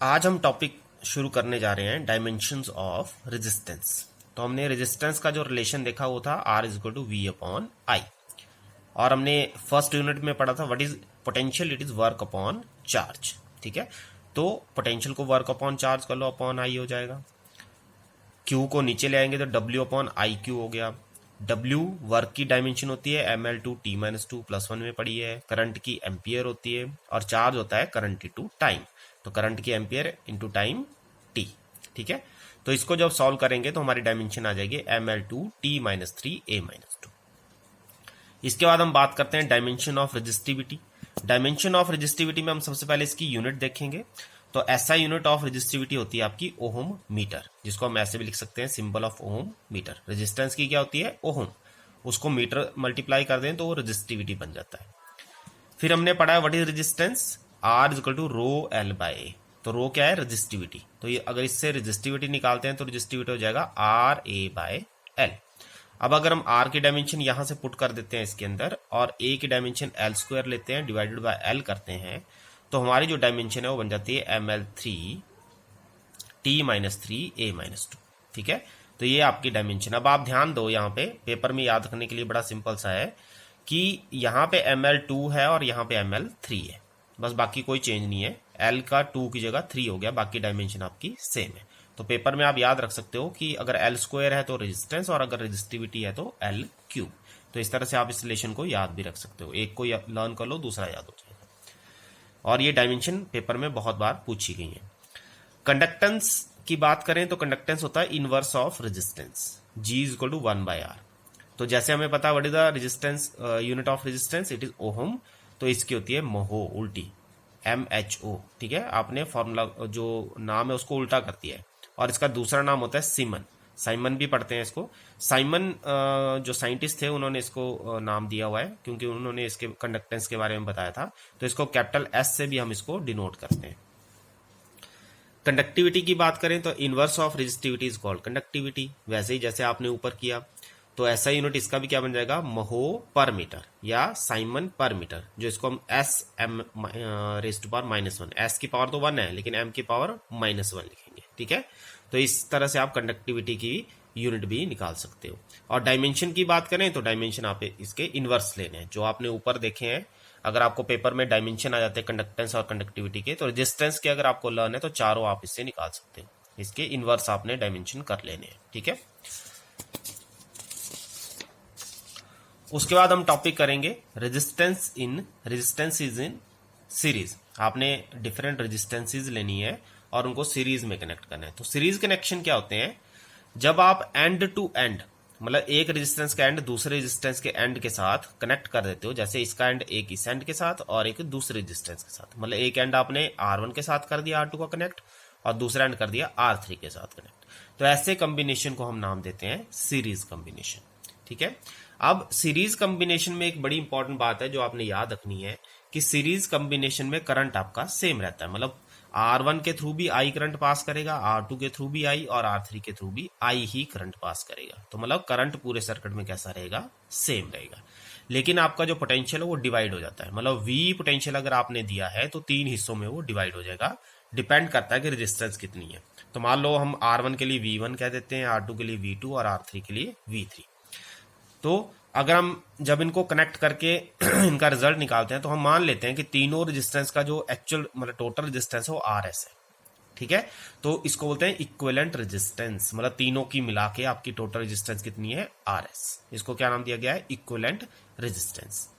आज हम टॉपिक शुरू करने जा रहे हैं डायमेंशंस ऑफ रेजिस्टेंस। तो हमने रेजिस्टेंस का जो रिलेशन देखा वो था R is equal to V upon I, और हमने फर्स्ट यूनिट में पढ़ा था what is potential, it is work upon charge. ठीक है, तो पोटेंशियल को वर्क अपॉन चार्ज कर लो, अपॉन आई हो जाएगा। Q को नीचे ले आएंगे तो W अपॉन आई क्यू हो गया। W वर्क की डायमेंशन होती है ml2t-2 +1 में पड़ी है। करंट की एम्पियर होती है, और चार्ज होता है करंट इनटू टाइम, तो करंट की एम्पियर इंटू टाइम t। ठीक है, तो इसको जब सॉल्व करेंगे तो हमारी डायमेंशन आ जाएगी ml2t-3a-2। इसके बाद हम बात करते हैं dimension of resistivity. Dimension of resistivity में हम सबसे पहले इसकी यूनिट देखेंगे। तो ऐसा यूनिट ऑफ रेजिस्टिविटी होती है आपकी ओहम मीटर, जिसको हम ऐसे भी लिख सकते हैं symbol of ohm metre. Resistance की क्या होती है? ओहम, उसको मीटर मल्टीप्लाई कर दें तो वो रेजिस्टिविटी बन जाता है। फिर हमने पढ़ा है what is resistance, R is equal to rho L by A. तो रो क्या है? रेजिस्टिविटी। तो ये अगर इससे रेजिस्टिविटी निकालते हैं तो रेजिस्टिविटी हो जाएगा आर ए बाय एल। अब अगर हम R की डायमेंशन यहां से पुट कर देते हैं इसके अंदर, और A की डायमेंशन एल स्क्वायर लेते हैं, डिवाइडेड बाय एल करते हैं, तो हमारी जो डायमेंशन है वो बन जाती है ml3t-3a-2। ठीक है, तो ये आपकी डायमेंशन। अब आप ध्यान दो, यहाँ पे पेपर में याद रखने के लिए बड़ा सिंपल सा है कि यहाँ पे ml2 है और यहाँ पे ml3 है, बस बाकी कोई चेंज नहीं है। L का 2 की जगह 3 हो गया, बाकी डायमेंशन आपकी सेम है। तो पेपर में आप याद रख सकते हो कि अगर L स्क्वायर है तो रेजिस्टेंस, और अगर रेजिस्टिविटी है तो L क्यूब। तो इस तरह से आप इस रिलेशन को याद भी रख सकते हो, एक को लर्न कर लो, दूसरा याद हो जाएगा। और ये डायमेंशन पेपर में बहुत बार पूछी गई है। कंडक्टेंस की बात करें तो कंडक्टेंस होता है inverse of resistance, G is equal to 1/R। तो जैसे हमें पता है what is the resistance, unit of resistance, it is ohm. तो इसकी होती है महो, उल्टी, MHO। ठीक है, आपने फॉर्मूला जो नाम है उसको उल्टा कर दिया है। और इसका दूसरा नाम होता है सीमन, साइमन भी पढ़ते हैं इसको। साइमन जो साइंटिस्ट थे उन्होंने इसको नाम दिया हुआ है क्योंकि उन्होंने इसके कंडक्टेंस के बारे में बताया था। तो इसको कैपिटल S से भी हम इसको डिनोट करते हैं। कंडक्टिविटी की बात करें तो inverse of resistivity is called conductivity, वैसे ही जैसे आपने ऊपर किया। तो ऐसा यूनिट इसका भी क्या बन जाएगा? महो पर मीटर या साइमन पर मीटर, जो इसको हम SM raise to power -1, S की पावर तो 1 है लेकिन M की पावर -1 लिखेंगे। ठीक है, तो इस तरह से आप कंडक्टिविटी की यूनिट भी निकाल सकते हो। और डायमेंशन की बात करें तो डायमेंशन आप इसके इनवर्स लेने हैं, जो आपने ऊपर देखे हैं। अगर आपको पेपर में डायमेंशन आ जाते हैं कंडक्टेंस और कंडक्टिविटी के, तो रेजिस्टेंस के अगर आपको लर्न है तो चारों आप इससे निकाल सकते हो। इसके इनवर्स आपने डायमेंशन कर लेने हैं। ठीक है, उसके बाद हम टॉपिक करेंगे रेजिस्टेंस इज इन सीरीज। आपने डिफरेंट रेजिस्टेंसेज लेनी है और उनको सीरीज में कनेक्ट करना है। तो सीरीज कनेक्शन क्या होते हैं? जब आप एंड टू एंड, मतलब एक रेजिस्टेंस का एंड दूसरे रेजिस्टेंस के एंड के साथ कनेक्ट कर देते हो, जैसे इसका एंड एक इस एंड के साथ और एक दूसरे रेजिस्टेंस के साथ, मतलब एक एंड आपने R1 के साथ कर दिया R2 का कनेक्ट, और दूसरा एंड कर दिया R3 के साथ कनेक्ट। तो ऐसे कॉम्बिनेशन को हम नाम देते हैं सीरीज कॉम्बिनेशन। ठीक है, अब सीरीज कॉम्बिनेशन में एक बड़ी इंपॉर्टेंट बात है जो आपने याद रखनी है कि सीरीज कॉम्बिनेशन में करंट आपका सेम रहता है, मतलब R1 के थ्रू भी I करंट पास करेगा, R2 के थ्रू भी I, और R3 के थ्रू भी I ही करंट पास करेगा। तो मतलब करंट पूरे सर्किट में कैसा रहेगा? सेम रहेगा। लेकिन आपका जो पोटेंशियल है वो डिवाइड हो जाता है, मतलब V पोटेंशियल अगर आपने दिया है तो 3 हिस्सों में वो डिवाइड हो जाएगा। डिपेंड करता है कि रेजिस्टेंस कितनी है। तो मान लो हम R1 के लिए V1 कह देते हैं, R2 के लिए V2 और R3 के लिए V3। तो अगर हम जब इनको कनेक्ट करके इनका रिजल्ट निकालते हैं तो हम मान लेते हैं कि तीनों रेजिस्टेंस का जो एक्चुअल मतलब टोटल रेजिस्टेंस है वो RS है। ठीक है, तो इसको बोलते हैं इक्विवेलेंट रेजिस्टेंस, मतलब तीनों की मिला के आपकी टोटल रेजिस्टेंस कितनी है? RS। इसको क्या नाम दिया गया है? Equivalent resistance.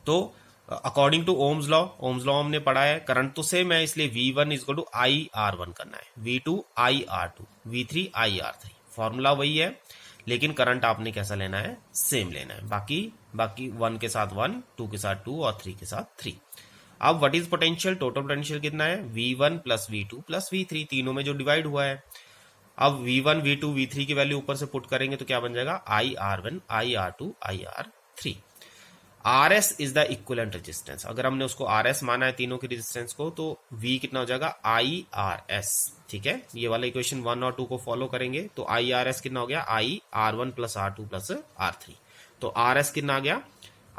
तो अकॉर्डिंग टू ओम्स लॉ हमने पढ़ा है, करंट तो सेम है इसलिए V1 is equal to IR1 करना है, V2 IR2, V3 IR3, formula वही है, लेकिन करंट आपने कैसा लेना है? सेम लेना है। बाकी 1 के साथ 1, 2 के साथ 2 और 3 के साथ 3। अब what is potential? Total potential कितना है? V1 plus V2 plus V3, तीनों में जो डिवाइड हुआ है। अब V1 V2 V3 की वैल्यू ऊपर से पुट करेंगे तो क्या बन जाएगा? IR1 IR2 IR3। RS is the equivalent resistance. अगर हमने उसको RS माना है तीनों की रेजिस्टेंस को, तो V कितना हो जाएगा? IRS। ठीक है, ये वाला इक्वेशन 1 और 2 को फॉलो करेंगे तो IRS कितना हो गया? IR1 plus R2 plus R3। तो RS कितना आ गया?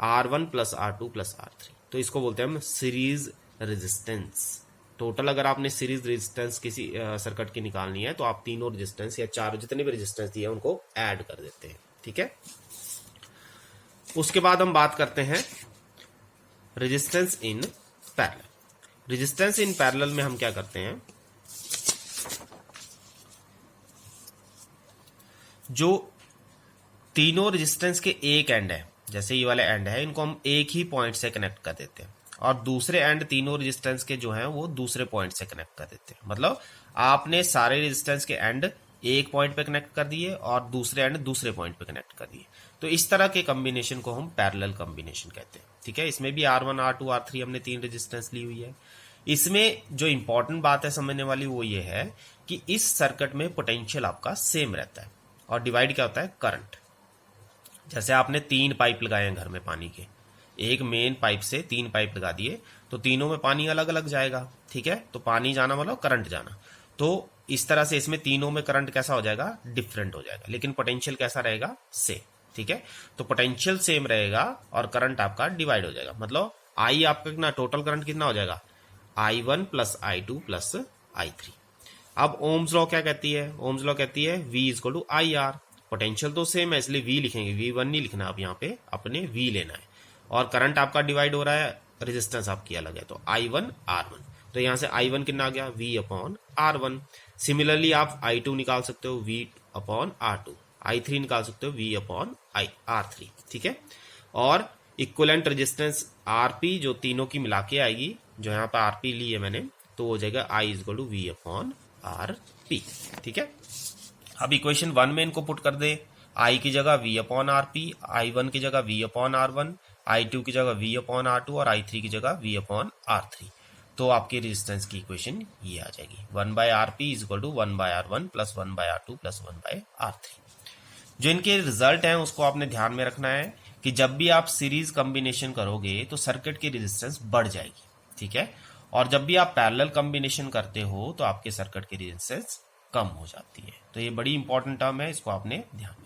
R1 plus R2 plus R3। तो इसको बोलते हैं हम सीरीज रेजिस्टेंस। टोटल अगर आपने सीरीज रेजिस्टेंस किसी सर्किट की निकालनी है तो आप तीनों रेजिस्टेंस या चारों जितने भी रेजिस्टेंस दिए उनको ऐड कर देते हैं, ठीक है। उसके बाद हम बात करते हैं resistance in parallel. Resistance in parallel में हम क्या करते हैं, जो तीनों रेजिस्टेंस के एक एंड है, जैसे ये वाले एंड है, इनको हम एक ही पॉइंट से कनेक्ट कर देते हैं और दूसरे एंड तीनों रेजिस्टेंस के जो हैं वो दूसरे पॉइंट से कनेक्ट कर देते हैं। मतलब आपने सारे रेजिस्टेंस के एंड एक पॉइंट पे कनेक्ट कर दिए और दूसरे एंड दूसरे पॉइंट पे कनेक्ट कर दिए। तो इस तरह के कॉम्बिनेशन को हम पैरेलल कॉम्बिनेशन कहते हैं, ठीक है। इसमें भी R1 R2 R3 हमने 3 रेजिस्टेंस ली हुई है। इसमें जो इंपॉर्टेंट बात है समझने वाली वो ये है कि इस सर्किट में पोटेंशियल आपका सेम रहता है और डिवाइड क्या होता है, करंट। जैसे आपने 3 पाइप लगाए हैं घर में पानी के, एक मेन पाइप से 3 पाइप लगा दिए तो तीनों में पानी अलग अलग जाएगा, ठीक है। तो पानी जाना मतलब करंट जाना। तो इस तरह से इसमें तीनों में करंट कैसा हो जाएगा, डिफरेंट हो जाएगा, लेकिन पोटेंशियल कैसा रहेगा, सेम, ठीक है। तो पोटेंशियल सेम रहेगा और करंट आपका डिवाइड हो जाएगा। मतलब आई आपका कितना, टोटल करंट कितना हो जाएगा, I1 plus I2 plus I3। अब ओम्स लॉ क्या कहती है, ओम्स लॉ कहती है V is equal to IR। Potential तो सेम है इसलिए V लिखेंगे, V1 नहीं लिखना, आप यहाँ पे अपने V लेना है। और करंट आपका डिवाइड हो रहा है, रेजिस्टेंस आपकी अलग है, तो I1 R1। तो यहां से I1 कितना आ गया, V अपॉन R1। सिमिलरली आप I2 निकाल सकते हो, V अपॉन R2। I3 निकाल सकते हो, V अपॉन R3, ठीक है। और इक्विवेलेंट रेजिस्टेंस RP जो तीनों की मिला के आएगी, जो यहाँ पे RP ली है मैंने, तो हो जाएगा I is equal to V upon RP, ठीक है। अब इक्वेशन 1 में इनको पुट कर दे, I की जगह V अपॉन RP, I1 की जगह V अपॉन R1, I2 की जगह V अपॉन R2 और I3 की जगह V अपॉन R3। तो आपकी रेजिस्टेंस की इक्वेशन ये आ जाएगी, 1 by RP is equal to 1 by R1 plus 1 by R2 plus 1 by R3। जो इनके रिजल्ट हैं उसको आपने ध्यान में रखना है कि जब भी आप सीरीज कॉम्बिनेशन करोगे तो सर्किट की रेजिस्टेंस बढ़ जाएगी, ठीक है। और जब भी आप पैरेलल कॉम्बिनेशन करते हो तो आपके सर्किट की रेजिस्टेंस कम हो जाती है। तो ये बड़ी इंपॉर्टेंट टर्म है, इसको आपने ध्यान में